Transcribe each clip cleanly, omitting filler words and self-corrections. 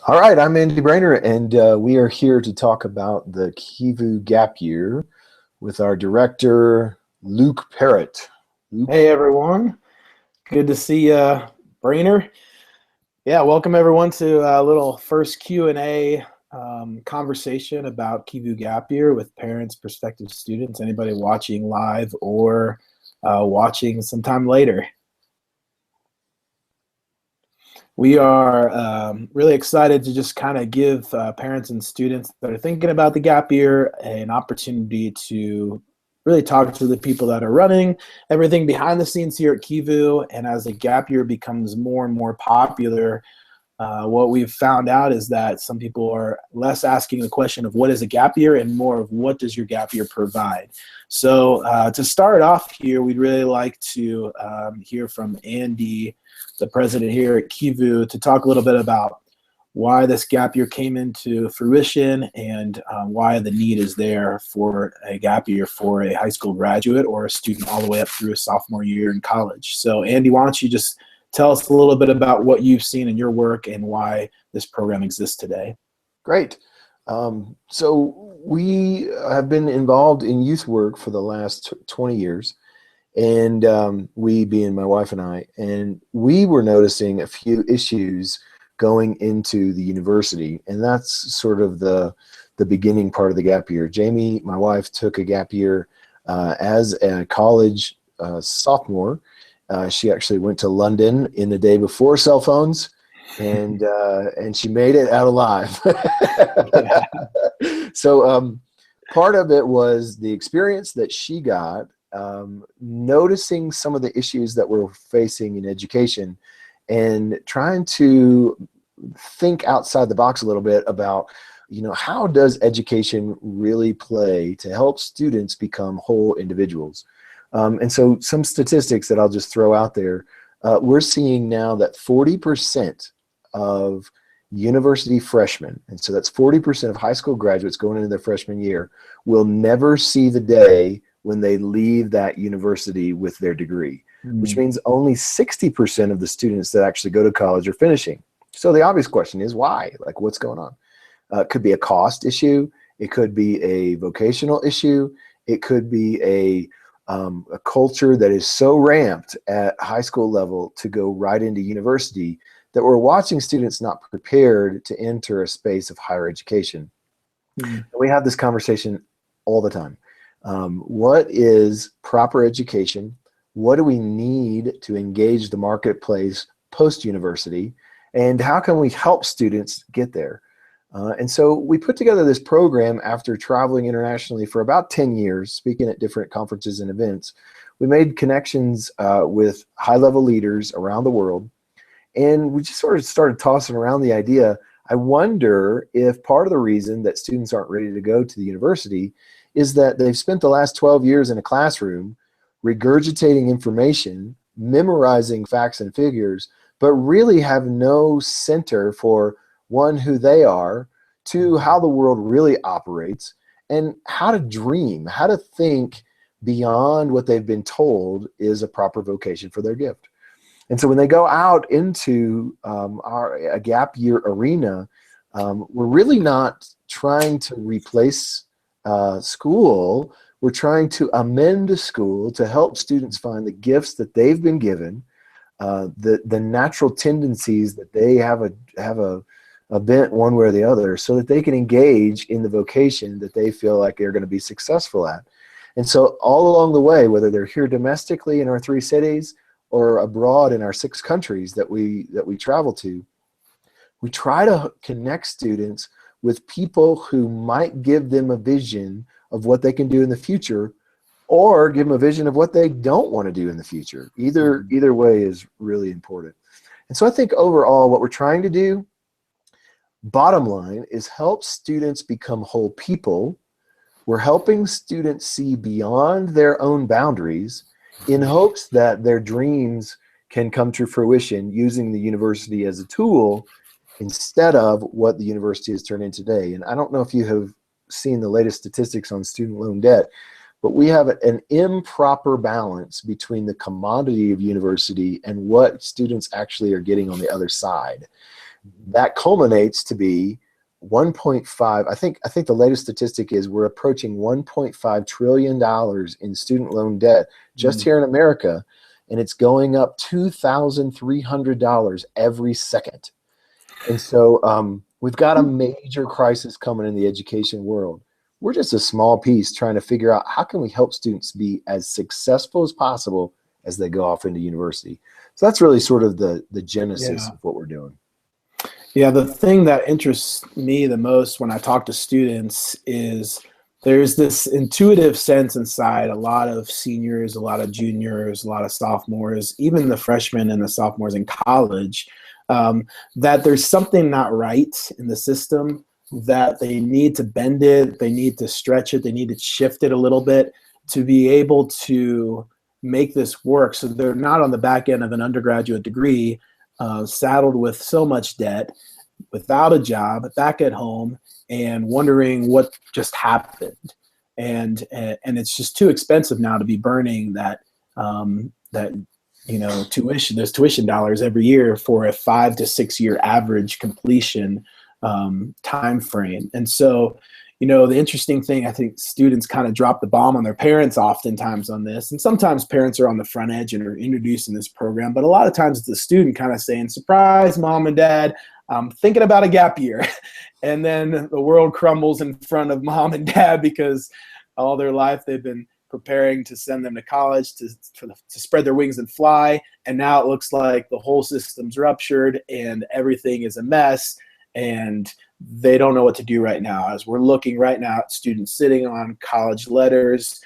All right, I'm Andy Brainer, and we are here to talk about the Kivu Gap Year with our director, Luke Parrott. Luke. Hey everyone, good to see Brainer. Yeah, welcome everyone to a little first Q&A conversation about Kivu Gap Year with parents, prospective students, anybody watching live or watching sometime later. We are really excited to just kind of give parents and students that are thinking about the gap year an opportunity to really talk to the people that are running everything behind the scenes here at Kivu. And as the gap year becomes more and more popular, what we've found out is that some people are less asking the question of what is a gap year and more of what does your gap year provide. So to start off here, we'd really like to hear from Andy, the president here at Kivu, to talk a little bit about why this gap year came into fruition and why the need is there for a gap year for a high school graduate or a student all the way up through a sophomore year in college. So Andy, why don't you just tell us a little bit about what you've seen in your work and why this program exists today. Great. So we have been involved in youth work for the last 20 years, and we being my wife and I, and we were noticing a few issues going into the university, and that's sort of the beginning part of the gap year. Jamie, my wife, took a gap year as a college sophomore. She actually went to London in the day before cell phones, and she made it out alive. So part of it was the experience that she got, noticing some of the issues that we're facing in education, and trying to think outside the box a little bit about, how does education really play to help students become whole individuals? And so some statistics that I'll just throw out there, we're seeing now that 40% of university freshmen, and so that's 40% of high school graduates going into their freshman year, will never see the day when they leave that university with their degree, which means only 60% of the students that actually go to college are finishing. So the obvious question is why? Like, what's going on? It could be a cost issue. It could be a vocational issue. It could be a culture that is so ramped at high school level to go right into university that we're watching students not prepared to enter a space of higher education. We have this conversation all the time. What is proper education? What do we need to engage the marketplace post-university? And how can we help students get there? And so we put together this program after traveling internationally for about 10 years, speaking at different conferences and events. We made connections with high-level leaders around the world, and we just sort of started tossing around the idea, I wonder if part of the reason that students aren't ready to go to the university is that they've spent the last 12 years in a classroom regurgitating information, memorizing facts and figures, but really have no center for, one, who they are, two, how the world really operates, and how to dream, how to think beyond what they've been told is a proper vocation for their gift. And so when they go out into a gap year arena, we're really not trying to replace school. We're trying to amend school to help students find the gifts that they've been given, the natural tendencies that they have a bent one way or the other, so that they can engage in the vocation that they feel like they're going to be successful at. And so all along the way, whether they're here domestically in our 3 cities or abroad in our 6 countries that we travel to, we try to connect students with people who might give them a vision of what they can do in the future, or give them a vision of what they don't want to do in the future. Either way is really important. And so I think overall what we're trying to do, bottom line, is help students become whole people. We're helping students see beyond their own boundaries in hopes that their dreams can come to fruition using the university as a tool instead of what the university has turned into today. And I don't know if you have seen the latest statistics on student loan debt, but we have an improper balance between the commodity of university and what students actually are getting on the other side. that culminates to be 1.5. I think the latest statistic is we're approaching 1.5 trillion dollars in student loan debt just here in America, and it's going up $2,300 every second. And so we've got a major crisis coming in the education world. We're just a small piece trying to figure out how can we help students be as successful as possible as they go off into university. So that's really sort of the genesis Yeah. of what we're doing. Yeah, the thing that interests me the most when I talk to students is there's this intuitive sense inside a lot of seniors, a lot of juniors, a lot of sophomores, even the freshmen and the sophomores in college, that there's something not right in the system, that they need to bend it, they need to stretch it, they need to shift it a little bit to be able to make this work. So they're not on the back end of an undergraduate degree, saddled with so much debt, without a job, back at home, and wondering what just happened. And it's just too expensive now to be burning that tuition. There's tuition dollars every year for a 5 to 6 year average completion time frame. And so, the interesting thing, I think students kind of drop the bomb on their parents oftentimes on this. And sometimes parents are on the front edge and are introducing this program. But a lot of times it's the student kind of saying, surprise, mom and dad, I'm thinking about a gap year. And then the world crumbles in front of mom and dad because all their life they've been preparing to send them to college to spread their wings and fly. And now it looks like the whole system's ruptured and everything is a mess. And they don't know what to do right now, as we're looking right now at students sitting on college letters,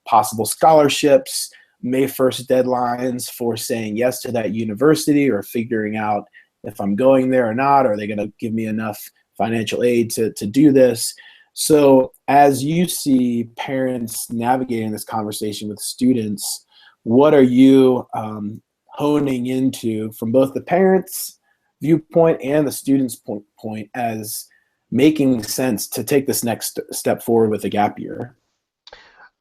possible scholarships, May 1st deadlines for saying yes to that university or figuring out if I'm going there or not. Are they going to give me enough financial aid to do this? So as you see parents navigating this conversation with students, what are you honing into from both the parents' viewpoint and the student's point as making sense to take this next step forward with a gap year?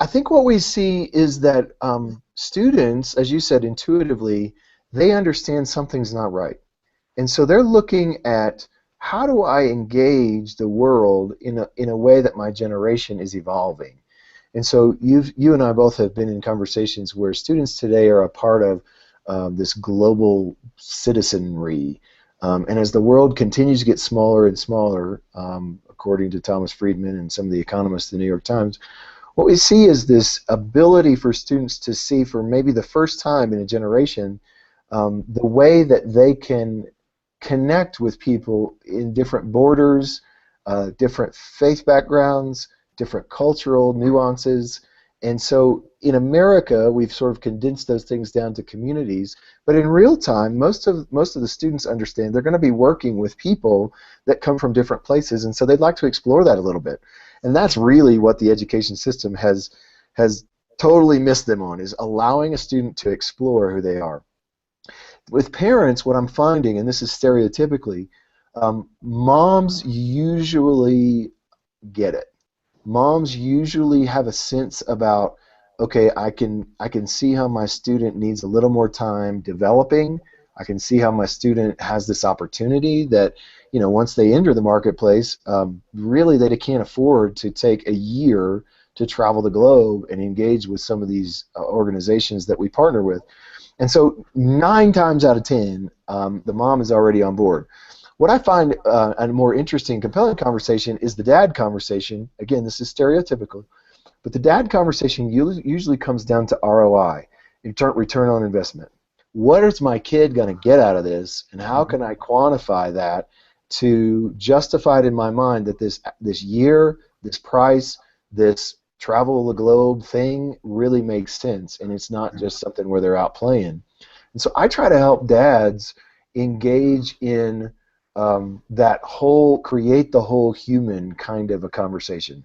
I think what we see is that students, as you said, intuitively, they understand something's not right. And so they're looking at, how do I engage the world in a way that my generation is evolving? And so you and I both have been in conversations where students today are a part of this global citizenry. And as the world continues to get smaller and smaller, according to Thomas Friedman and some of the economists in the New York Times, what we see is this ability for students to see, for maybe the first time in a generation, the way that they can connect with people in different borders, different faith backgrounds, different cultural nuances. And so in America, we've sort of condensed those things down to communities. But in real time, most of the students understand they're going to be working with people that come from different places, and so they'd like to explore that a little bit. And that's really what the education system has totally missed them on, is allowing a student to explore who they are. With parents, what I'm finding, and this is stereotypically, moms usually get it. Moms usually have a sense about, okay, I can see how my student needs a little more time developing. I can see how my student has this opportunity that, once they enter the marketplace, really they can't afford to take a year to travel the globe and engage with some of these organizations that we partner with. And so 9 times out of 10, the mom is already on board. What I find a more interesting, compelling conversation is the dad conversation. Again, this is stereotypical, but the dad conversation usually comes down to ROI, return on investment. What is my kid going to get out of this, and how can I quantify that to justify it in my mind that this year, this price, this travel the globe thing really makes sense, and it's not just something where they're out playing. And so I try to help dads engage in that whole, create the whole human kind of a conversation.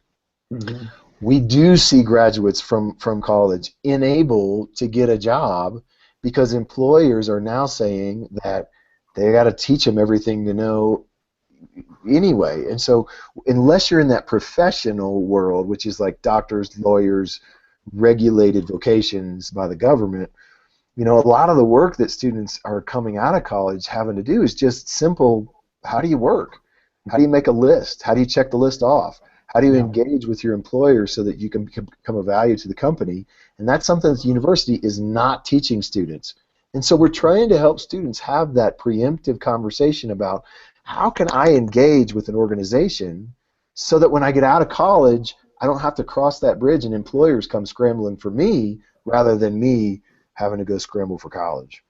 Mm-hmm. We do see graduates from college enabled to get a job because employers are now saying that they got to teach them everything to know anyway. And so unless you're in that professional world, which is like doctors, lawyers, regulated vocations by the government, a lot of the work that students are coming out of college having to do is just simple how do you work? How do you make a list? How do you check the list off? How do you Yeah. engage with your employer so that you can become a value to the company? And that's something that the university is not teaching students. And so we're trying to help students have that preemptive conversation about how can I engage with an organization so that when I get out of college, I don't have to cross that bridge and employers come scrambling for me rather than me having to go scramble for college.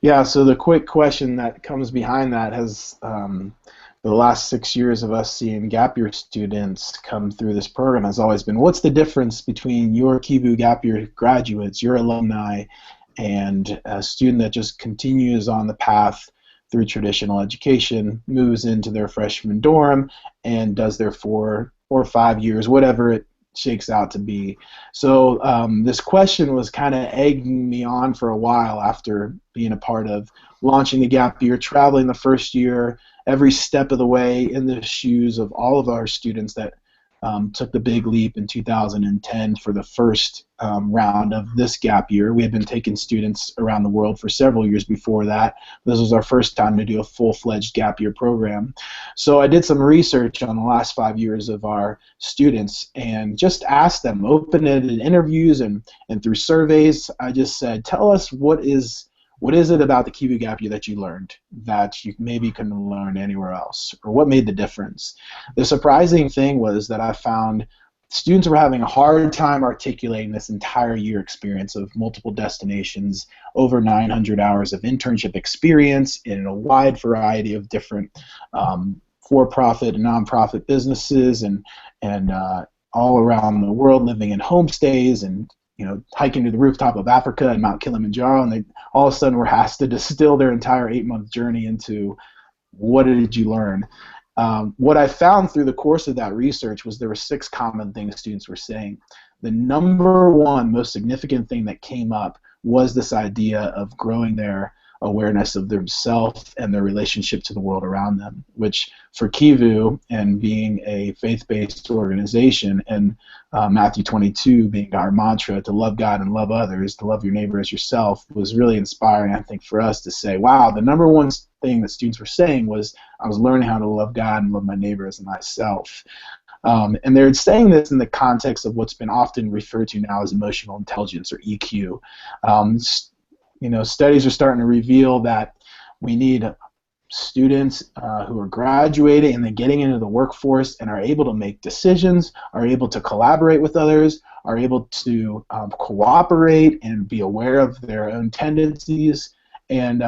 Yeah, so the quick question that comes behind that has the last 6 years of us seeing gap year students come through this program has always been, what's the difference between your Kivu gap year graduates, your alumni, and a student that just continues on the path through traditional education, moves into their freshman dorm, and does their 4 or 5 years, whatever it shakes out to be. So this question was kind of egging me on for a while after being a part of launching the gap year, traveling the first year, every step of the way in the shoes of all of our students that took the big leap in 2010 for the first round of this gap year. We had been taking students around the world for several years before that. This was our first time to do a full-fledged gap year program. So I did some research on the last 5 years of our students and just asked them, open-ended interviews and through surveys. I just said, tell us what is it about the Kivu Gap Year that you learned that you maybe couldn't learn anywhere else, or what made the difference? The surprising thing was that I found students were having a hard time articulating this entire year experience of multiple destinations, over 900 hours of internship experience in a wide variety of different for-profit and non-profit businesses, and all around the world, living in homestays and hiking to the rooftop of Africa and Mount Kilimanjaro, and they all of a sudden were asked to distill their entire 8-month journey into what did you learn. What I found through the course of that research was there were 6 common things students were saying. The number one most significant thing that came up was this idea of growing their awareness of themselves and their relationship to the world around them, which for Kivu and being a faith-based organization and Matthew 22 being our mantra to love God and love others, to love your neighbor as yourself, was really inspiring, I think, for us to say, wow, the number one thing that students were saying was I was learning how to love God and love my neighbor as myself. And they're saying this in the context of what's been often referred to now as emotional intelligence, or EQ. Studies are starting to reveal that we need students who are graduating and then getting into the workforce and are able to make decisions, are able to collaborate with others, are able to cooperate and be aware of their own tendencies. And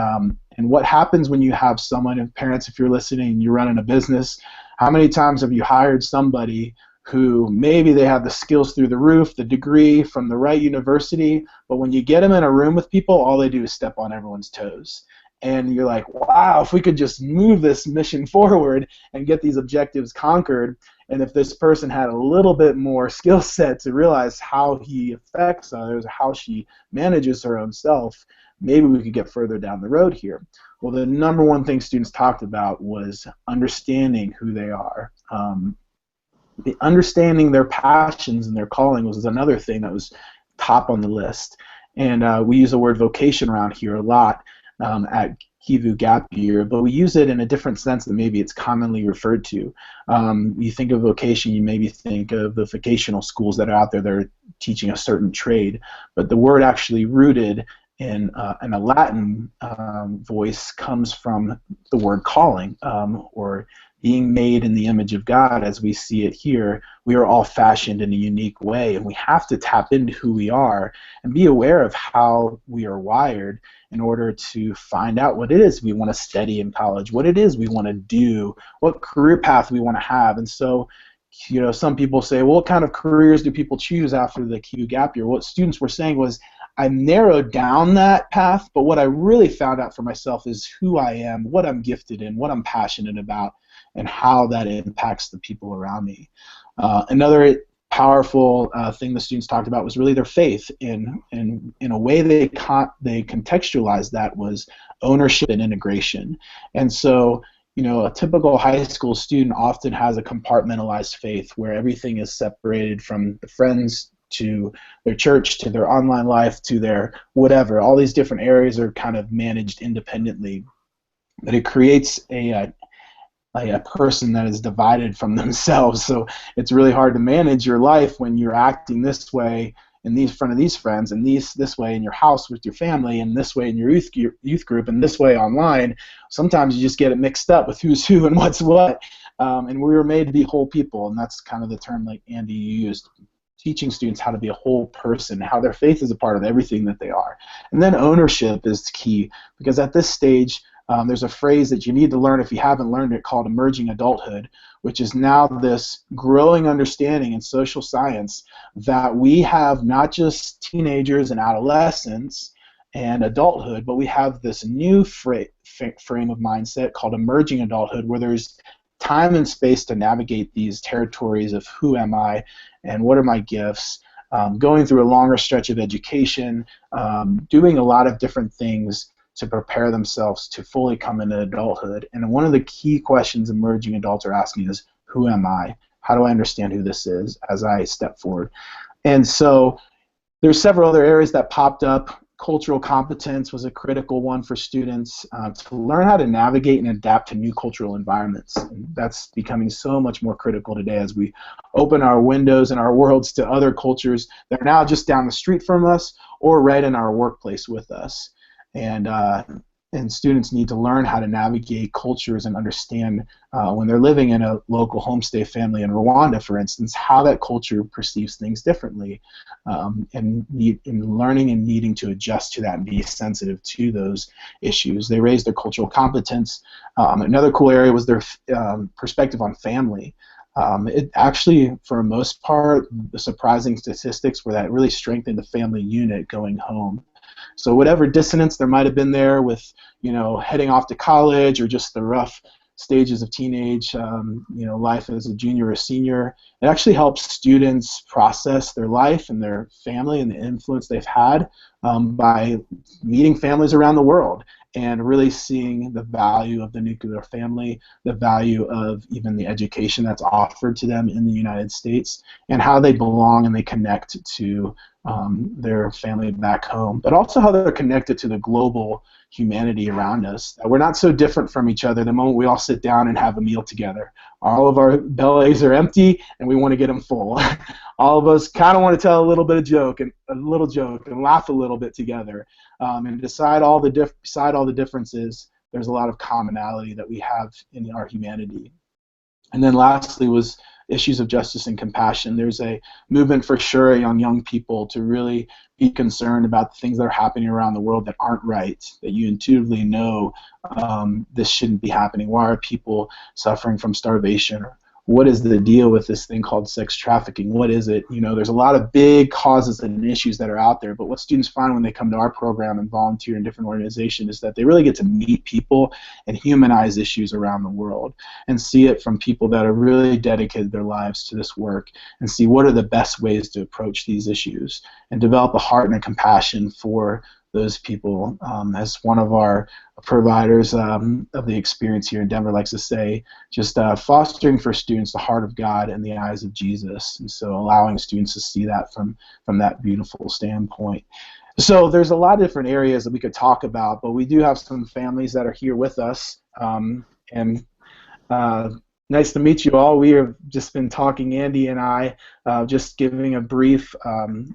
what happens when you have someone, and parents, if you're listening, you're running a business, how many times have you hired somebody who maybe they have the skills through the roof, the degree from the right university, but when you get them in a room with people, all they do is step on everyone's toes. And you're like, wow, if we could just move this mission forward and get these objectives conquered, and if this person had a little bit more skill set to realize how he affects others, how she manages her own self, maybe we could get further down the road here. Well, the number one thing students talked about was understanding who they are. Understanding their passions and their calling was another thing that was top on the list. And we use the word vocation around here a lot at Kivu Gap Year, but we use it in a different sense than maybe it's commonly referred to. You think of vocation, you maybe think of the vocational schools that are out there that are teaching a certain trade, but the word actually rooted in a Latin voice comes from the word calling, or being made in the image of God as we see it here. We are all fashioned in a unique way, and we have to tap into who we are and be aware of how we are wired in order to find out what it is we want to study in college, what it is we want to do, what career path we want to have. And so, some people say, well, what kind of careers do people choose after the Kivu Gap Year? What students were saying was, I narrowed down that path, but what I really found out for myself is who I am, what I'm gifted in, what I'm passionate about, and how that impacts the people around me. Another powerful thing the students talked about was really their faith. In a way they contextualized that was ownership and integration. And so, a typical high school student often has a compartmentalized faith where everything is separated from the friends to their church, to their online life, to their whatever. All these different areas are kind of managed independently. but it creates a person that is divided from themselves. So it's really hard to manage your life when you're acting this way in front of these friends, and this way in your house with your family, and this way in your youth group, and this way online. Sometimes you just get it mixed up with who's who and what's what. And we were made to be whole people, and that's kind of the term like Andy used, teaching students how to be a whole person, how their faith is a part of everything that they are. And then ownership is key, because at this stage, there's a phrase that you need to learn if you haven't learned it called emerging adulthood, which is now this growing understanding in social science that we have not just teenagers and adolescents and adulthood, but we have this new frame of mindset called emerging adulthood, where there's time and space to navigate these territories of who am I and what are my gifts, going through a longer stretch of education, doing a lot of different things to prepare themselves to fully come into adulthood. And one of the key questions emerging adults are asking is, who am I? How do I understand who this is as I step forward? And so there's several other areas that popped up. Cultural competence was a critical one for students to learn how to navigate and adapt to new cultural environments. And that's becoming so much more critical today as we open our windows and our worlds to other cultures that are now just down the street from us or right in our workplace with us. And students need to learn how to navigate cultures and understand when they're living in a local homestay family in Rwanda, for instance, how that culture perceives things differently, and learning and needing to adjust to that and be sensitive to those issues. They raised their cultural competence. Another cool area was their perspective on family. It actually, for the most part, the surprising statistics were that it really strengthened the family unit going home. So whatever dissonance there might have been there with, heading off to college or just the rough stages of teenage, life as a junior or senior, it actually helps students process their life and their family and the influence they've had by meeting families around the world and really seeing the value of the nuclear family, the value of even the education that's offered to them in the United States, and how they belong and they connect to their family back home, but also how they're connected to the global humanity around us. We're not so different from each other the moment we all sit down and have a meal together. All of our bellies are empty, and we want to get them full. All of us kind of want to tell a little joke and laugh a little bit together, and beside all the differences, there's a lot of commonality that we have in our humanity. And then lastly was issues of justice and compassion. There's a movement for sure among young people to really be concerned about the things that are happening around the world that aren't right, that you intuitively know this shouldn't be happening. Why are people suffering from starvation? Or what is the deal with this thing called sex trafficking? What is it? There's a lot of big causes and issues that are out there, but what students find when they come to our program and volunteer in different organizations is that they really get to meet people and humanize issues around the world and see it from people that have really dedicated their lives to this work and see what are the best ways to approach these issues and develop a heart and a compassion for those people. As one of our providers of the experience here in Denver likes to say, just fostering for students the heart of God and the eyes of Jesus, and so allowing students to see that from that beautiful standpoint. So there's a lot of different areas that we could talk about, but we do have some families that are here with us, and nice to meet you all. We have just been talking, Andy and I, just giving a brief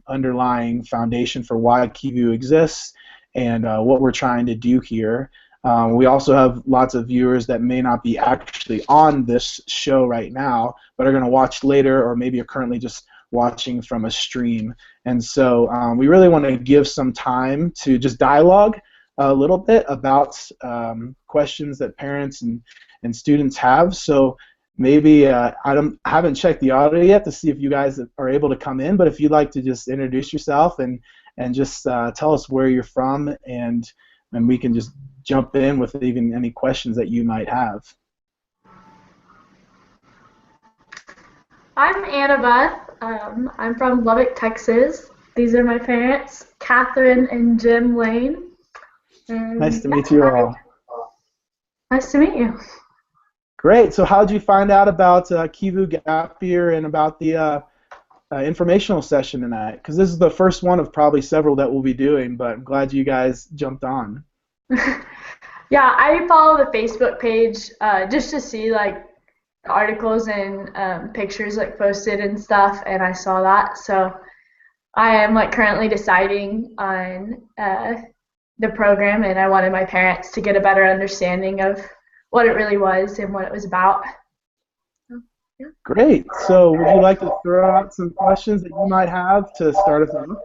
underlying foundation for why Kivu exists and what we're trying to do here. We also have lots of viewers that may not be actually on this show right now, but are going to watch later, or maybe are currently just watching from a stream. And so we really want to give some time to just dialogue a little bit about questions that parents and students have. So maybe I haven't checked the audio yet to see if you guys are able to come in, but if you'd like to just introduce yourself and just tell us where you're from, and we can just jump in with even any questions that you might have. I'm Annabeth. I'm from Lubbock, Texas. These are my parents, Catherine and Jim Lane. And nice to meet you all. Nice to meet you. Great. So how did you find out about Kivu Gap Year and about the informational session tonight? Because this is the first one of probably several that we'll be doing, but I'm glad you guys jumped on. Yeah, I follow the Facebook page just to see like articles and pictures like posted and stuff, and I saw that. So I am like currently deciding on the program, and I wanted my parents to get a better understanding of what it really was and what it was about. So, yeah. Great. So would you like to throw out some questions that you might have to start us off?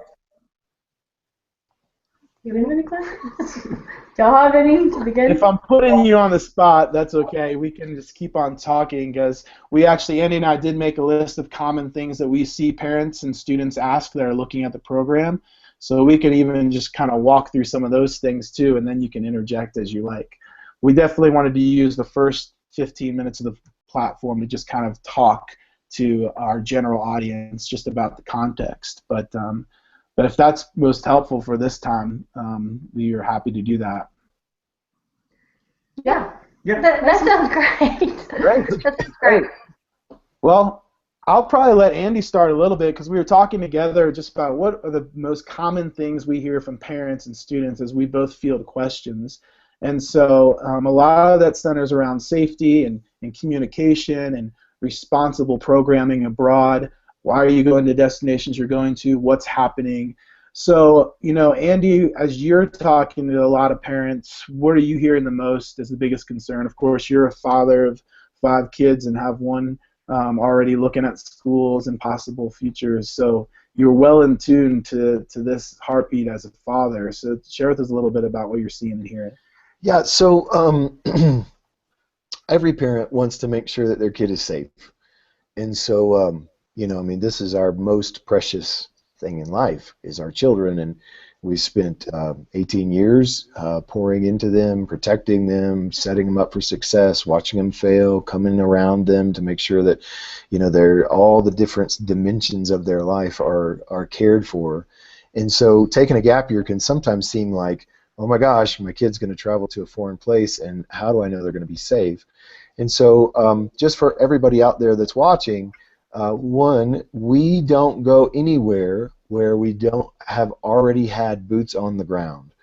Do you have any questions? Do y'all have any to begin? If I'm putting you on the spot, that's okay. We can just keep on talking because Andy and I did make a list of common things that we see parents and students ask that are looking at the program. So we can even just kind of walk through some of those things too, and then you can interject as you like. We definitely wanted to use the first 15 minutes of the platform to just kind of talk to our general audience just about the context. But if that's most helpful for this time, we are happy to do that. Yeah. That sounds great. Great. That's great. Well, I'll probably let Andy start a little bit because we were talking together just about what are the most common things we hear from parents and students as we both field questions. And so a lot of that centers around safety and communication and responsible programming abroad. Why are you going to destinations you're going to? What's happening? So, Andy, as you're talking to a lot of parents, what are you hearing the most as the biggest concern? Of course, you're a father of 5 kids and have one already looking at schools and possible futures. So you're well in tune to this heartbeat as a father. So share with us a little bit about what you're seeing and hearing. Yeah, so every parent wants to make sure that their kid is safe. And so, this is our most precious thing in life is our children, and we spent 18 years pouring into them, protecting them, setting them up for success, watching them fail, coming around them to make sure that they're all the different dimensions of their life are cared for. And so taking a gap year can sometimes seem like, oh my gosh, my kid's going to travel to a foreign place, and how do I know they're going to be safe? And so just for everybody out there that's watching, one, we don't go anywhere where we don't have already had boots on the ground.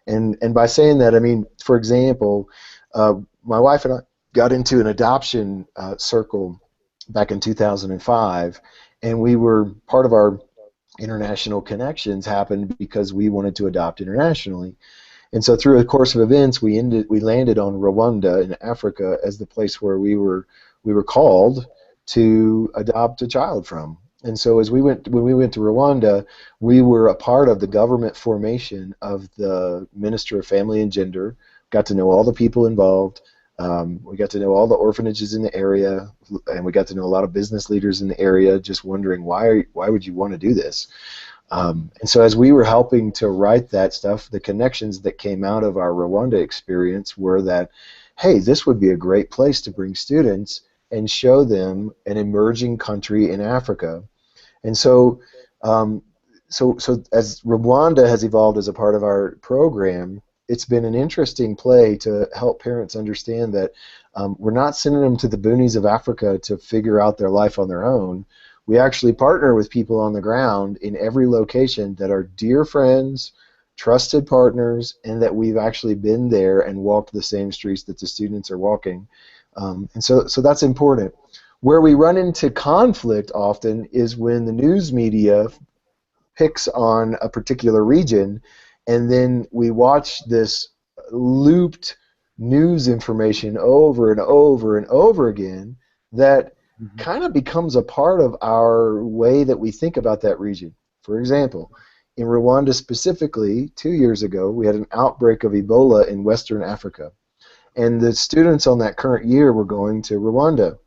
And by saying that, I mean, for example, my wife and I got into an adoption circle back in 2005, and we were part of our international connections happened because we wanted to adopt internationally. And so through a course of events, we landed on Rwanda in Africa as the place where we were called to adopt a child from. And so when we went to Rwanda, we were a part of the government formation of the Minister of Family and Gender, got to know all the people involved, we got to know all the orphanages in the area, and we got to know a lot of business leaders in the area, just wondering why would you want to do this? And so as we were helping to write that stuff, the connections that came out of our Rwanda experience were that, hey, this would be a great place to bring students and show them an emerging country in Africa. And so, so as Rwanda has evolved as a part of our program, it's been an interesting play to help parents understand that we're not sending them to the boonies of Africa to figure out their life on their own. We actually partner with people on the ground in every location that are dear friends, trusted partners, and that we've actually been there and walked the same streets that the students are walking. And so that's important. Where we run into conflict often is when the news media picks on a particular region, and then we watch this looped news information over and over and over again that kind of becomes a part of our way that we think about that region. For example, in Rwanda specifically, 2 years ago, we had an outbreak of Ebola in Western Africa. And the students on that current year were going to Rwanda.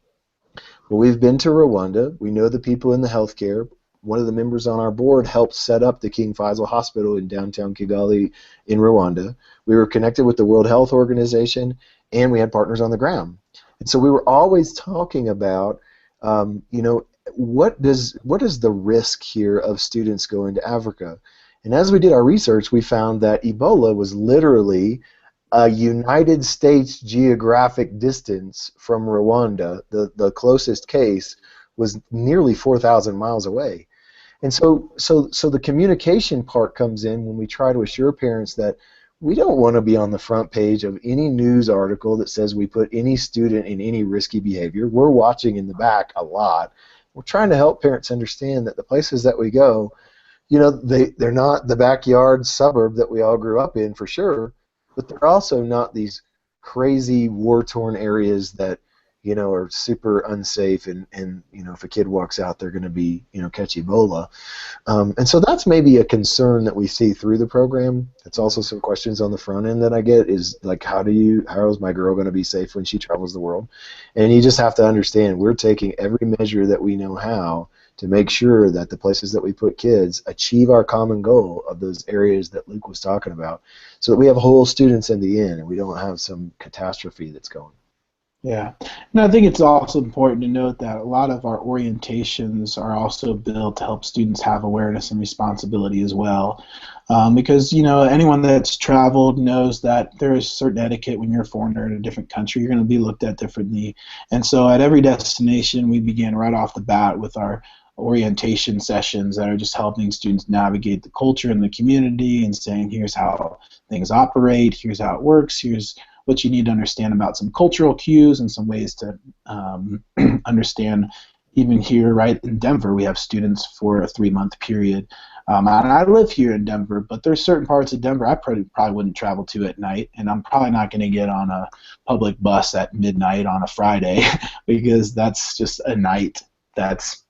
Well, we've been to Rwanda. We know the people in the healthcare. One of the members on our board helped set up the King Faisal Hospital in downtown Kigali in Rwanda. We were connected with the World Health Organization, and we had partners on the ground. And so we were always talking about, what is the risk here of students going to Africa? And as we did our research, we found that Ebola was literally a United States geographic distance from Rwanda. The closest case was nearly 4,000 miles away. And so the communication part comes in when we try to assure parents that We don't want to be on the front page of any news article that says we put any student in any risky behavior. We're watching in the back a lot. We're trying to help parents understand that the places that we go, they're not the backyard suburb that we all grew up in for sure, but they're also not these crazy war-torn areas that are super unsafe, and if a kid walks out, they're going to be catch Ebola. And so that's maybe a concern that we see through the program. It's also some questions on the front end that I get is like, how is my girl going to be safe when she travels the world? And you just have to understand we're taking every measure that we know how to make sure that the places that we put kids achieve our common goal of those areas that Luke was talking about, so that we have whole students in the end and we don't have some catastrophe that's going. Yeah, and I think it's also important to note that a lot of our orientations are also built to help students have awareness and responsibility as well. Because anyone that's traveled knows that there is certain etiquette when you're a foreigner in a different country. You're going to be looked at differently, and so at every destination we begin right off the bat with our orientation sessions that are just helping students navigate the culture and the community and saying, here's how things operate, here's how it works, here's what you need to understand about some cultural cues and some ways to understand. Even here, right in Denver, we have students for a 3-month period. And I live here in Denver, but there's certain parts of Denver I probably wouldn't travel to at night, and I'm probably not going to get on a public bus at midnight on a Friday because that's just a night that's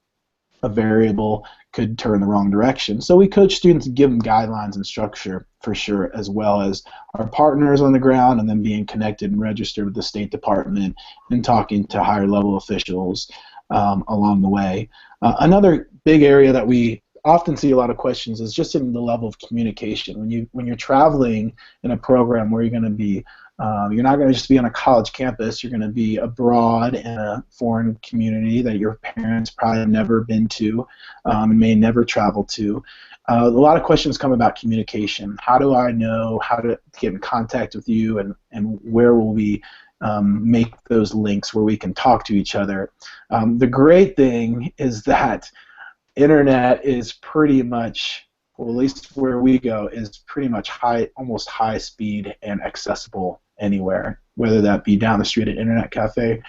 a variable, could turn the wrong direction. So we coach students and give them guidelines and structure for sure, as well as our partners on the ground, and then being connected and registered with the State Department and talking to higher level officials along the way. Another big area that we often see a lot of questions is just in the level of communication. When you're traveling in a program where you're going to be you're not going to just be on a college campus, you're going to be abroad in a foreign community that your parents probably have never been to and may never travel to. A lot of questions come about communication. How do I know how to get in contact with you, and where will we make those links where we can talk to each other? The great thing is that internet is pretty much, well, at least where we go, is pretty much almost high speed and accessible anywhere, whether that be down the street at Internet Cafe,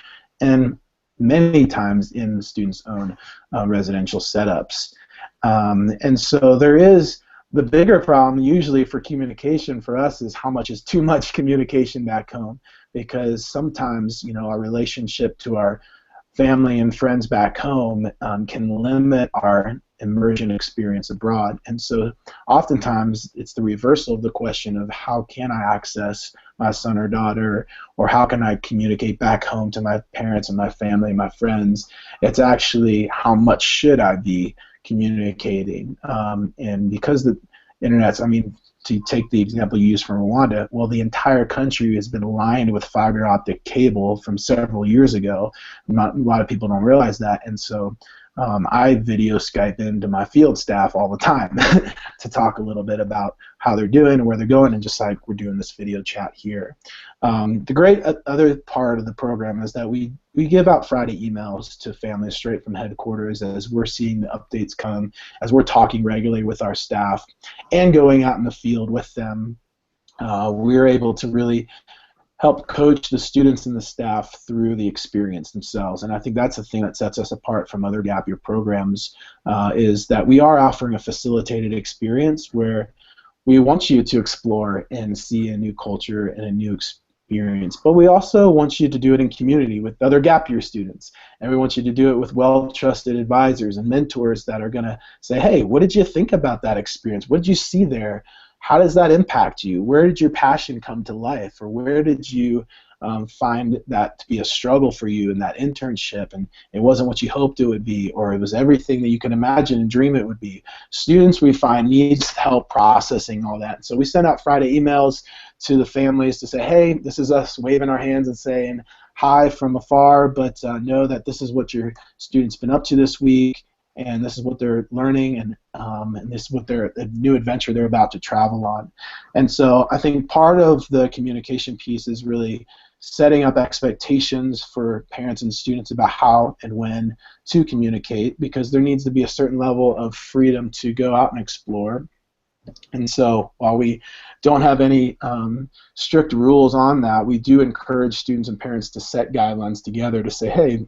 and many times in the students' own residential setups. And so there is the bigger problem usually for communication for us is how much is too much communication back home, because sometimes our relationship to our family and friends back home can limit our immersion experience abroad. And so oftentimes it's the reversal of the question of how can I access my son or daughter, or how can I communicate back home to my parents and my family and my friends. It's actually how much should I be communicating. And because the internet's, to take the example you used from Rwanda, well, the entire country has been lined with fiber optic cable from several years ago. A lot of people don't realize that, and so I video Skype into my field staff all the time to talk a little bit about how they're doing and where they're going, and just like we're doing this video chat here. The great other part of the program is that we give out Friday emails to families straight from headquarters as we're seeing the updates come, as we're talking regularly with our staff and going out in the field with them. We're able to really help coach the students and the staff through the experience themselves. And I think that's the thing that sets us apart from other gap year programs, is that we are offering a facilitated experience where we want you to explore and see a new culture and a new experience, but we also want you to do it in community with other gap year students, and we want you to do it with well-trusted advisors and mentors that are going to say, hey, what did you think about that experience? What did you see there? How does that impact you? Where did your passion come to life? Or where did you find that to be a struggle for you in that internship, and it wasn't what you hoped it would be, or it was everything that you can imagine and dream it would be? Students, we find, needs help processing all that. So we send out Friday emails to the families to say, hey, this is us waving our hands and saying hi from afar, but know that this is what your student's been up to this week, and this is what they're learning, and this is what their new adventure they're about to travel on. And so I think part of the communication piece is really setting up expectations for parents and students about how and when to communicate, because there needs to be a certain level of freedom to go out and explore. And so while we don't have any strict rules on that, we do encourage students and parents to set guidelines together to say, hey,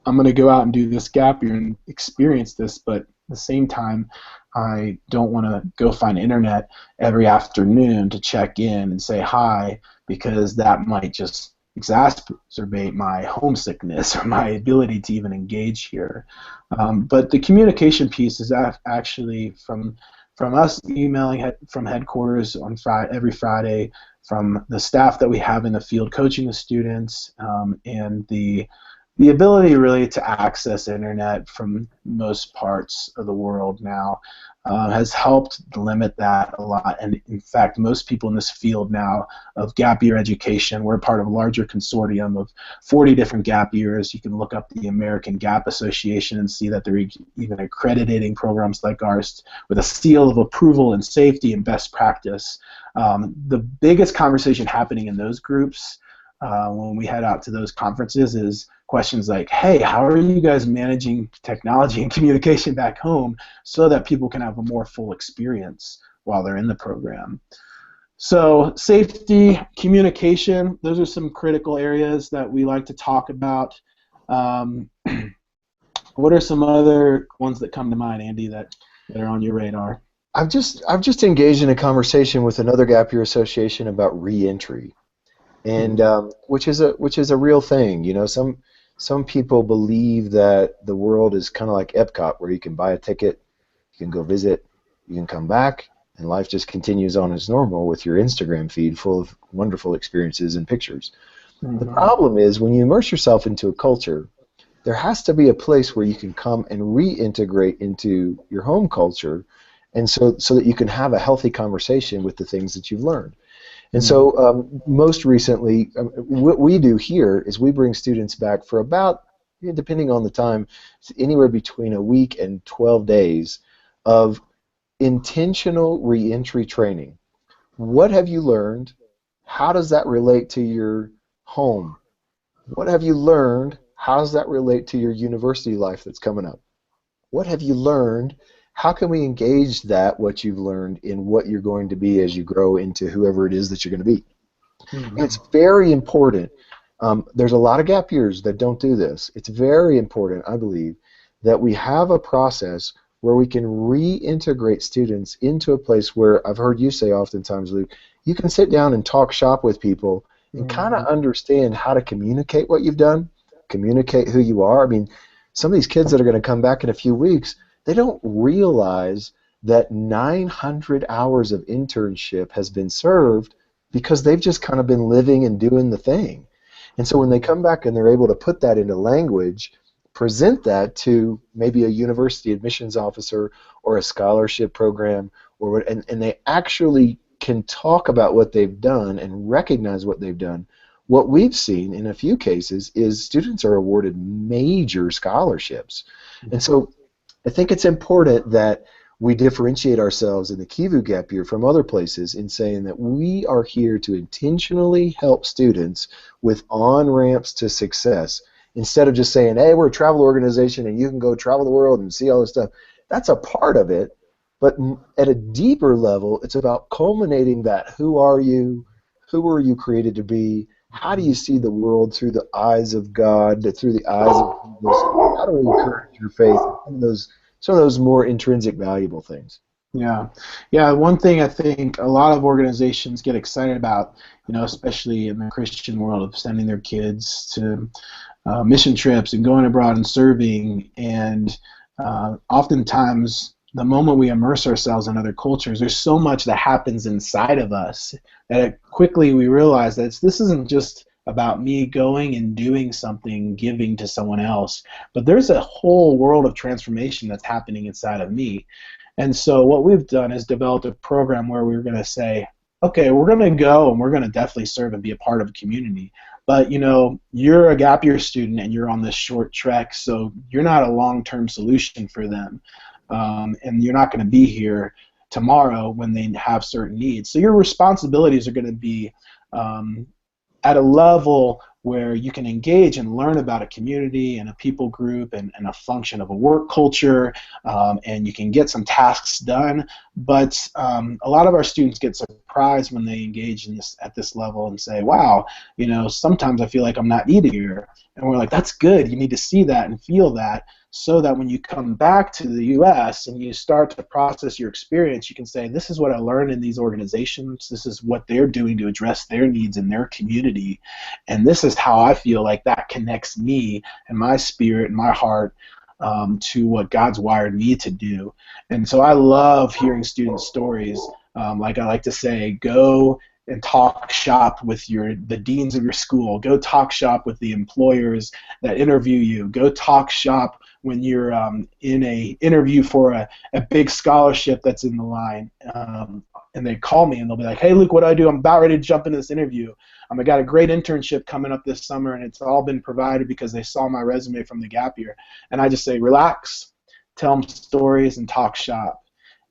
I'm going to go out and do this gap year and experience this, but at the same time, I don't want to go find internet every afternoon to check in and say hi, because that might just exacerbate my homesickness or my ability to even engage here. But the communication piece is actually from us emailing from headquarters on every Friday, from the staff that we have in the field coaching the students, and the ability really to access internet from most parts of the world now has helped limit that a lot. And in fact, most people in this field now of gap year education, we're part of a larger consortium of 40 different gap years. You can look up the American Gap Association and see that they're even accrediting programs like ours with a seal of approval and safety and best practice. The biggest conversation happening in those groups when we head out to those conferences is questions like, hey, how are you guys managing technology and communication back home so that people can have a more full experience while they're in the program? So safety, communication, those are some critical areas that we like to talk about. What are some other ones that come to mind, Andy, that are on your radar? I've just engaged in a conversation with another gap year association about reentry. And which is a real thing. You know, some people believe that the world is kind of like Epcot, where you can buy a ticket, you can go visit, you can come back, and life just continues on as normal with your Instagram feed full of wonderful experiences and pictures. Mm-hmm. The problem is when you immerse yourself into a culture, there has to be a place where you can come and reintegrate into your home culture, and so that you can have a healthy conversation with the things that you've learned. And so most recently, what we do here is we bring students back for about, depending on the time, anywhere between a week and 12 days of intentional reentry training. What have you learned? How does that relate to your home? What have you learned? How does that relate to your university life that's coming up? What have you learned? How can we engage what you've learned in what you're going to be as you grow into whoever it is that you're going to be? Mm-hmm. And it's very important. There's a lot of gap years that don't do this. It's very important, I believe, that we have a process where we can reintegrate students into a place where, I've heard you say oftentimes, Luke, you can sit down and talk shop with people and kind of understand how to communicate what you've done, communicate who you are. I mean, some of these kids that are going to come back in a few weeks, they don't realize that 900 hours of internship has been served because they've just kind of been living and doing the thing. And so when they come back and they're able to put that into language, present that to maybe a university admissions officer or a scholarship program, and they actually can talk about what they've done and recognize what they've done, what we've seen in a few cases is students are awarded major scholarships. And so I think it's important that we differentiate ourselves in the Kivu Gap Year from other places in saying that we are here to intentionally help students with on-ramps to success, instead of just saying, hey, we're a travel organization and you can go travel the world and see all this stuff. That's a part of it, but at a deeper level, it's about culminating that who are you, who were you created to be, how do you see the world through the eyes of God, through the eyes of Jesus? How do we encourage your faith? Some of those more intrinsic valuable things. Yeah. One thing I think a lot of organizations get excited about, especially in the Christian world, of sending their kids to mission trips and going abroad and serving. And oftentimes, the moment we immerse ourselves in other cultures, there's so much that happens inside of us that quickly we realize that this isn't just about me going and doing something, giving to someone else, but there's a whole world of transformation that's happening inside of me. And so what we've done is developed a program where we're going to say, okay, we're going to go and we're going to definitely serve and be a part of a community. But, you're a gap year student and you're on this short trek, so you're not a long-term solution for them. And you're not going to be here tomorrow when they have certain needs. So your responsibilities are going to be at a level where you can engage and learn about a community and a people group and a function of a work culture, and you can get some tasks done. But a lot of our students get surprised when they engage in this at this level and say, wow, you know, sometimes I feel like I'm not needed here. And we're like, that's good. You need to see that and feel that, so that when you come back to the U.S. and you start to process your experience, you can say, this is what I learned in these organizations. This is what they're doing to address their needs in their community. And this is how I feel like that connects me and my spirit and my heart to what God's wired me to do. And so I love hearing students' stories. Like I like to say, go and talk shop with the deans of your school. Go talk shop with the employers that interview you. Go talk shop when you're in a interview for a big scholarship that's in the line. And they call me and they'll be like, hey, Luke, what do I do? I'm about ready to jump into this interview. I got a great internship coming up this summer, and it's all been provided because they saw my resume from the gap year. And I just say, relax, tell them stories, and talk shop.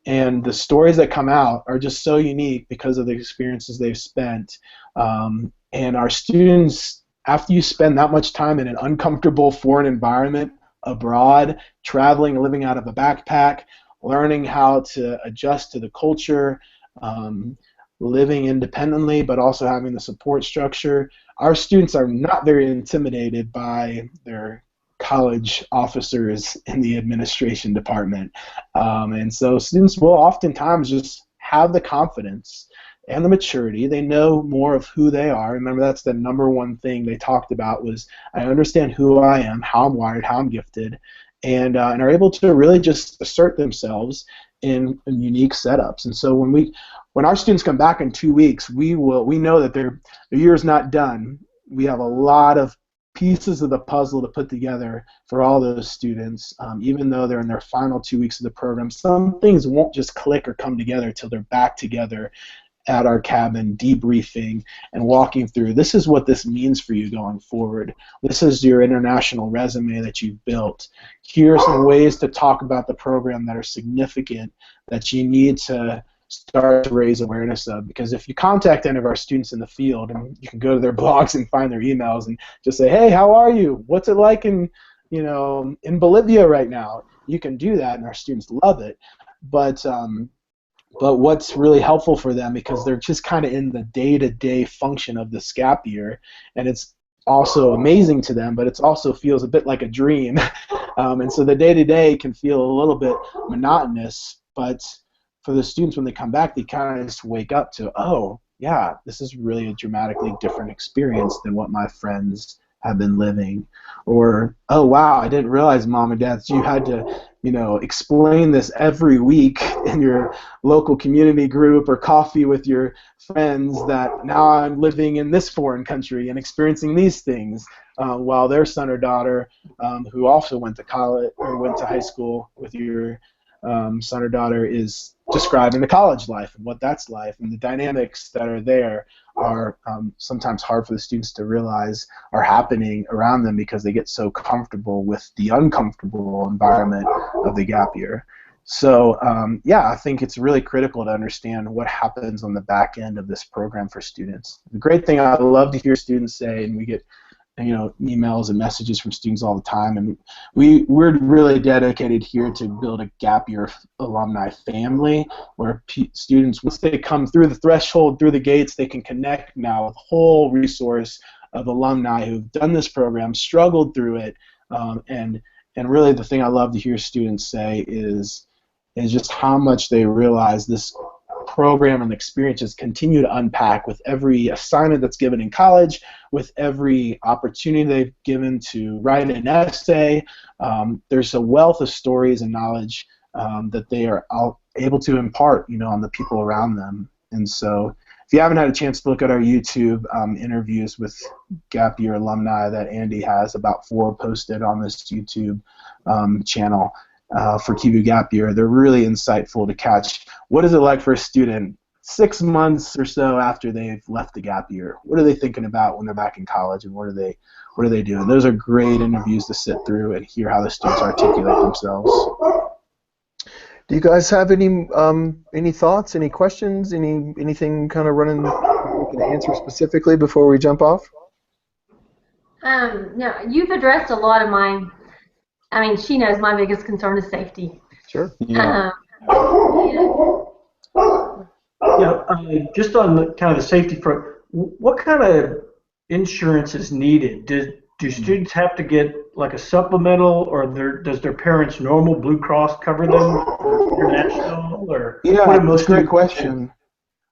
And the stories that come out are just so unique because of the experiences they've spent. And our students, after you spend that much time in an uncomfortable foreign environment, abroad, traveling, living out of a backpack, learning how to adjust to the culture, living independently, but also having the support structure, our students are not very intimidated by their college officers in the administration department. And so students will oftentimes just have the confidence and the maturity. They know more of who they are. Remember, that's the number one thing they talked about was, I understand who I am, how I'm wired, how I'm gifted, and are able to really just assert themselves in unique setups. And so when our students come back in 2 weeks, we know that their year's not done. We have a lot of pieces of the puzzle to put together for all those students, even though they're in their final 2 weeks of the program. Some things won't just click or come together until they're back together at our cabin, debriefing and walking through, this is what this means for you going forward. This is your international resume that you've built. Here are some ways to talk about the program that are significant that you need to start to raise awareness of. Because if you contact any of our students in the field, and you can go to their blogs and find their emails and just say, hey, how are you? What's it like in Bolivia right now? You can do that, and our students love it. But what's really helpful for them, because they're just kind of in the day-to-day function of this gap year, and it's also amazing to them, but it also feels a bit like a dream. And so the day-to-day can feel a little bit monotonous, but for the students, when they come back, they kind of just wake up to, oh, yeah, this is really a dramatically different experience than what my friends have been living. Or, oh, wow, I didn't realize, Mom and Dad, that you had to, explain this every week in your local community group or coffee with your friends that now I'm living in this foreign country and experiencing these things, while their son or daughter, who also went to college or went to high school with your son or daughter, is describing the college life and what that's like, and the dynamics that are there are sometimes hard for the students to realize are happening around them because they get so comfortable with the uncomfortable environment of the gap year. So yeah, I think it's really critical to understand what happens on the back end of this program for students. The great thing I love to hear students say, and we get emails and messages from students all the time, and we're really dedicated here to build a gap year alumni family where students, once they come through the threshold, through the gates, they can connect now with a whole resource of alumni who've done this program, struggled through it, and really the thing I love to hear students say is just how much they realize this program and experiences continue to unpack with every assignment that's given in college, with every opportunity they've given to write an essay. There's a wealth of stories and knowledge that they are able to impart, on the people around them. And so, if you haven't had a chance to look at our YouTube interviews with Gap Year alumni that Andy has, about 4 posted on this YouTube channel. For Kivu Gap Year, they're really insightful to catch what is it like for a student 6 months or so after they've left the gap year. What are they thinking about when they're back in college, and what are they doing? Those are great interviews to sit through and hear how the students articulate themselves. Do you guys have any thoughts, any questions, anything kind of running we can answer specifically before we jump off? No, you've addressed a lot of my. I mean, she knows my biggest concern is safety. Sure. Yeah. Yeah, just on the kind of the safety front, what kind of insurance is needed? Do students have to get like a supplemental, or does their parents' normal Blue Cross cover them for international, or Yeah, what do that's most a great students do? question.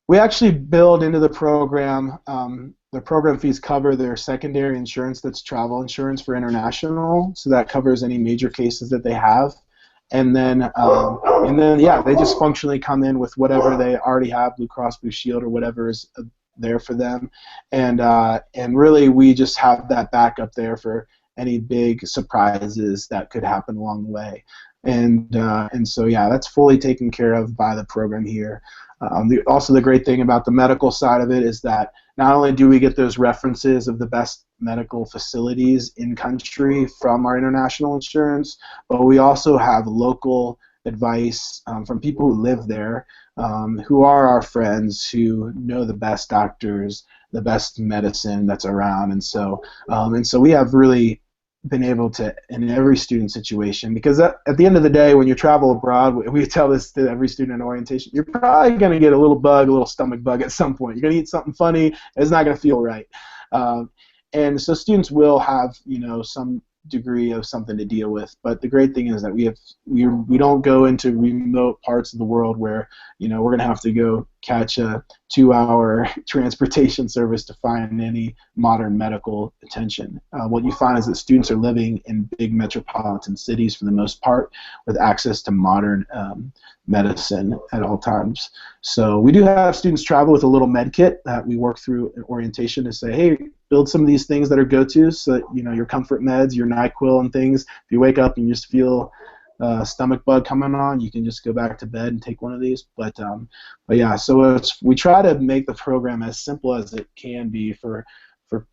We actually build into the program. The program fees cover their secondary insurance, that's travel insurance for international, so that covers any major cases that they have. And then, yeah, they just functionally come in with whatever they already have, Blue Cross Blue Shield or whatever is there for them, and really we just have that backup there for any big surprises that could happen along the way. And so yeah, that's fully taken care of by the program here. Also, the great thing about the medical side of it is that not only do we get those references of the best medical facilities in country from our international insurance, but we also have local advice from people who live there, who are our friends, who know the best doctors, the best medicine that's around, and so we have really been able to, in every student situation, because at the end of the day, when you travel abroad, we tell this to every student in orientation, you're probably going to get a little bug, a little stomach bug at some point. You're going to eat something funny, and it's not going to feel right. And so students will have, some degree of something to deal with. But the great thing is that we don't go into remote parts of the world where we're going to have to go catch a 2-hour transportation service to find any modern medical attention. What you find is that students are living in big metropolitan cities for the most part, with access to modern medicine at all times. So we do have students travel with a little med kit that we work through in orientation to say, hey, build some of these things that are go-tos, so that your comfort meds, your NyQuil and things. If you wake up and you just feel stomach bug coming on, you can just go back to bed and take one of these. But yeah, so we try to make the program as simple as it can be for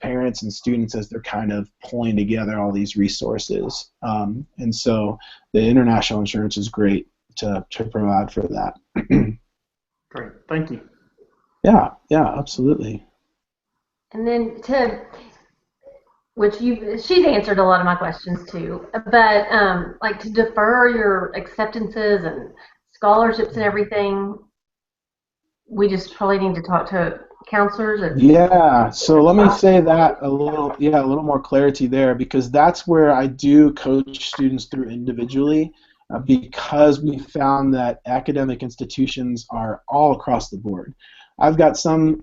parents and students as they're kind of pulling together all these resources. And so the international insurance is great to provide for that. Great, thank you. Yeah, absolutely. And then she's answered a lot of my questions too, but like to defer your acceptances and scholarships and everything, we just probably need to talk to counselors. Yeah, so let me say that a little more clarity there, because that's where I do coach students through individually, because we found that academic institutions are all across the board. I've got some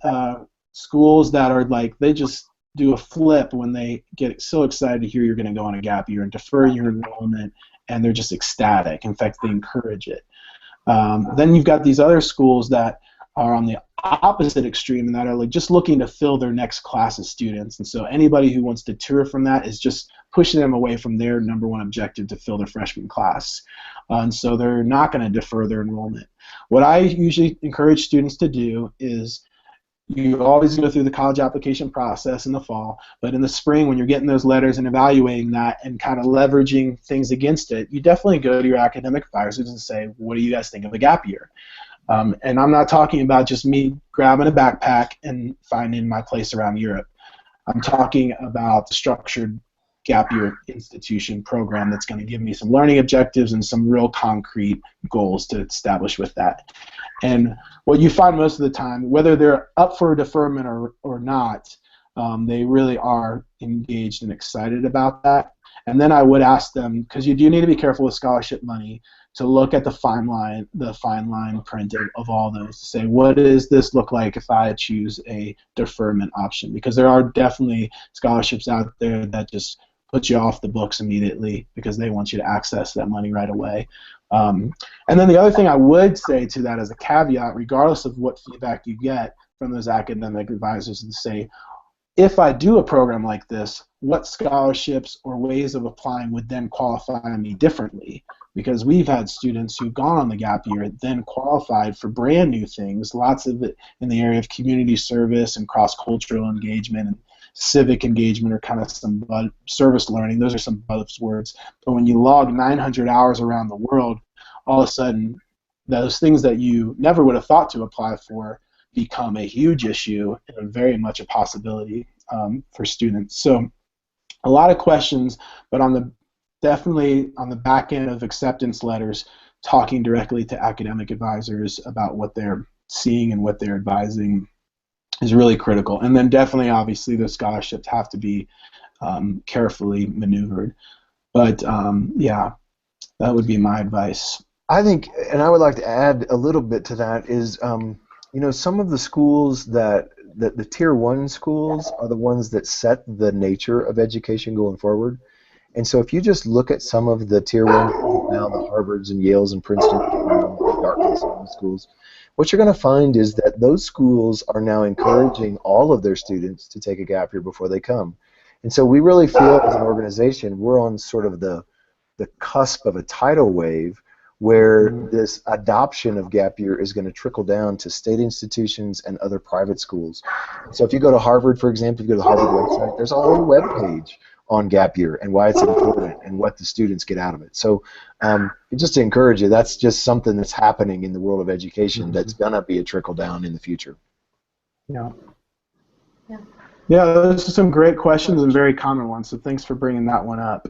schools that are like, they just do a flip when they get so excited to hear you're going to go on a gap year and defer your enrollment, and they're just ecstatic. In fact, they encourage it. Then you've got these other schools that are on the opposite extreme, and that are like just looking to fill their next class of students. And so anybody who wants to deter from that is just pushing them away from their number one objective, to fill their freshman class. And so they're not going to defer their enrollment. What I usually encourage students to do is, you always go through the college application process in the fall, but in the spring, when you're getting those letters and evaluating that and kind of leveraging things against it, you definitely go to your academic advisors and say, what do you guys think of a gap year? And I'm not talking about just me grabbing a backpack and finding my place around Europe. I'm talking about the structured gap year institution program that's going to give me some learning objectives and some real concrete goals to establish with that. And what you find most of the time, whether they're up for deferment or not, they really are engaged and excited about that. And then I would ask them, because you do need to be careful with scholarship money, to look at the fine line print of all those, to say, what does this look like if I choose a deferment option? Because there are definitely scholarships out there that just put you off the books immediately because they want you to access that money right away. And then the other thing I would say to that as a caveat, regardless of what feedback you get from those academic advisors, is to say, if I do a program like this, what scholarships or ways of applying would then qualify me differently? Because we've had students who've gone on the gap year, then qualified for brand new things, lots of it in the area of community service and cross-cultural engagement and civic engagement, or kind of some service learning. Those are some buzzwords. But when you log 900 hours around the world, all of a sudden those things that you never would have thought to apply for become a huge issue and very much a possibility for students. So a lot of questions, but definitely on the back end of acceptance letters, talking directly to academic advisors about what they're seeing and what they're advising is really critical. And then definitely, obviously, those scholarships have to be carefully maneuvered. But yeah, that would be my advice. I think, and I would like to add a little bit to that, is some of the schools that the tier 1 schools are the ones that set the nature of education going forward. And so if you just look at some of the tier 1 schools now, the Harvards and Yales and Princeton, Dartmouth schools, what you're going to find is that those schools are now encouraging all of their students to take a gap year before they come. And so we really feel as an organization we're on sort of the cusp of a tidal wave where this adoption of gap year is going to trickle down to state institutions and other private schools. So if you go to Harvard, for example, if you go to the Harvard website, there's a whole web page on gap year and why it's important and what the students get out of it. So just to encourage you, that's just something that's happening in the world of education that's going to be a trickle down in the future. Yeah. Yeah, those are some great questions and very common ones, so thanks for bringing that one up.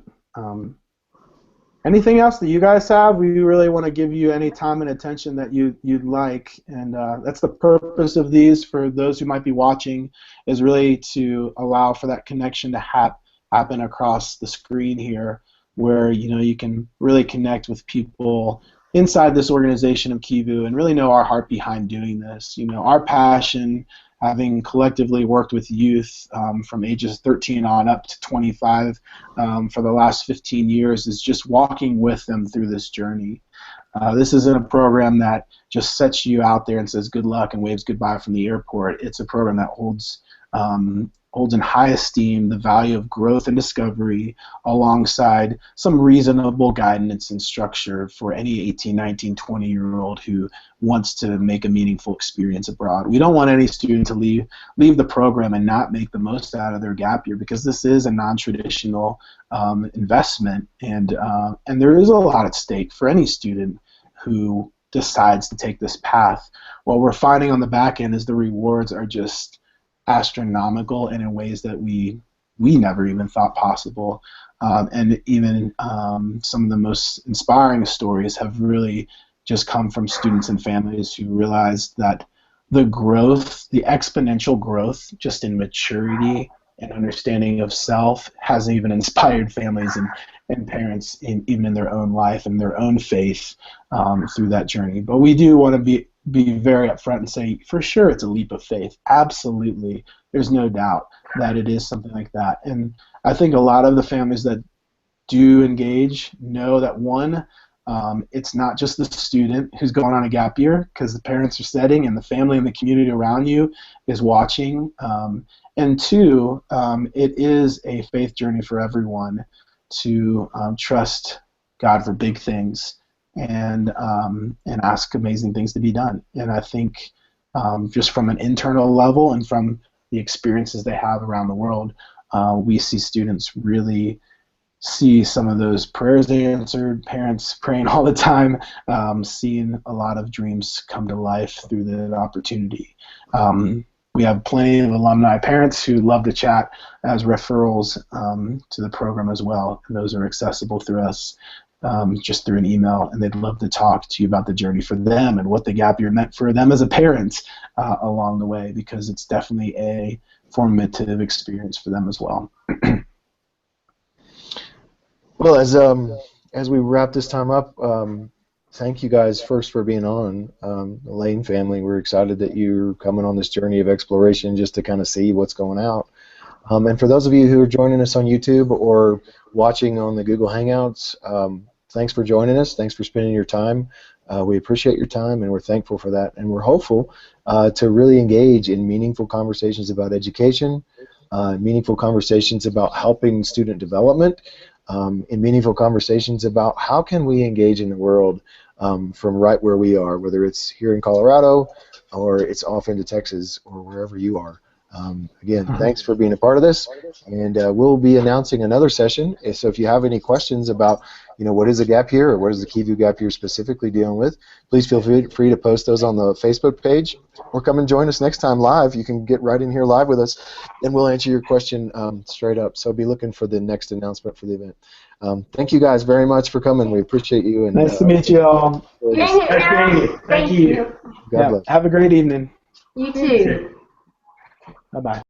Anything else that you guys have? We really want to give you any time and attention that you'd like, and that's the purpose of these for those who might be watching, is really to allow for that connection to happen across the screen here, where you can really connect with people inside this organization of Kivu and really know our heart behind doing this. Our passion, having collectively worked with youth from ages 13 on up to 25 for the last 15 years, is just walking with them through this journey. This isn't a program that just sets you out there and says good luck and waves goodbye from the airport. It's a program that holds in high esteem the value of growth and discovery alongside some reasonable guidance and structure for any 18, 19, 20-year-old who wants to make a meaningful experience abroad. We don't want any student to leave the program and not make the most out of their gap year, because this is a non-traditional investment, and there is a lot at stake for any student who decides to take this path. What we're finding on the back end is the rewards are just astronomical and in ways that we never even thought possible, and even some of the most inspiring stories have really just come from students and families who realized that the exponential growth just in maturity and understanding of self has even inspired families and parents even in their own life and their own faith through that journey. But we do want to be very upfront and say, for sure, it's a leap of faith. Absolutely. There's no doubt that it is something like that. And I think a lot of the families that do engage know that, one, it's not just the student who's going on a gap year, because the parents are setting and the family and the community around you is watching. And two, it is a faith journey for everyone to trust God for big things and ask amazing things to be done. And I think just from an internal level and from the experiences they have around the world, we see students really see some of those prayers answered, parents praying all the time, seeing a lot of dreams come to life through the opportunity. We have plenty of alumni parents who love to chat as referrals to the program as well, and those are accessible through us just through an email, and they'd love to talk to you about the journey for them and what the gap year meant for them as a parent along the way, because it's definitely a formative experience for them as well. Well, as we wrap this time up, thank you guys first for being on. The Lane family, we're excited that you're coming on this journey of exploration just to kind of see what's going out. And for those of you who are joining us on YouTube or watching on the Google Hangouts, thanks for joining us. Thanks for spending your time. We appreciate your time, and we're thankful for that. And we're hopeful to really engage in meaningful conversations about education, meaningful conversations about helping student development, in meaningful conversations about how can we engage in the world from right where we are, whether it's here in Colorado or it's off into Texas or wherever you are. Again, thanks for being a part of this, and we'll be announcing another session. So if you have any questions about, what is a gap year or what is the Kivu gap year specifically dealing with, please feel free to post those on the Facebook page, or come and join us next time live. You can get right in here live with us, and we'll answer your question straight up. So be looking for the next announcement for the event. Thank you guys very much for coming. We appreciate you. And Nice to meet you all. Thank you. God bless. Have a great evening. You too. Bye-bye.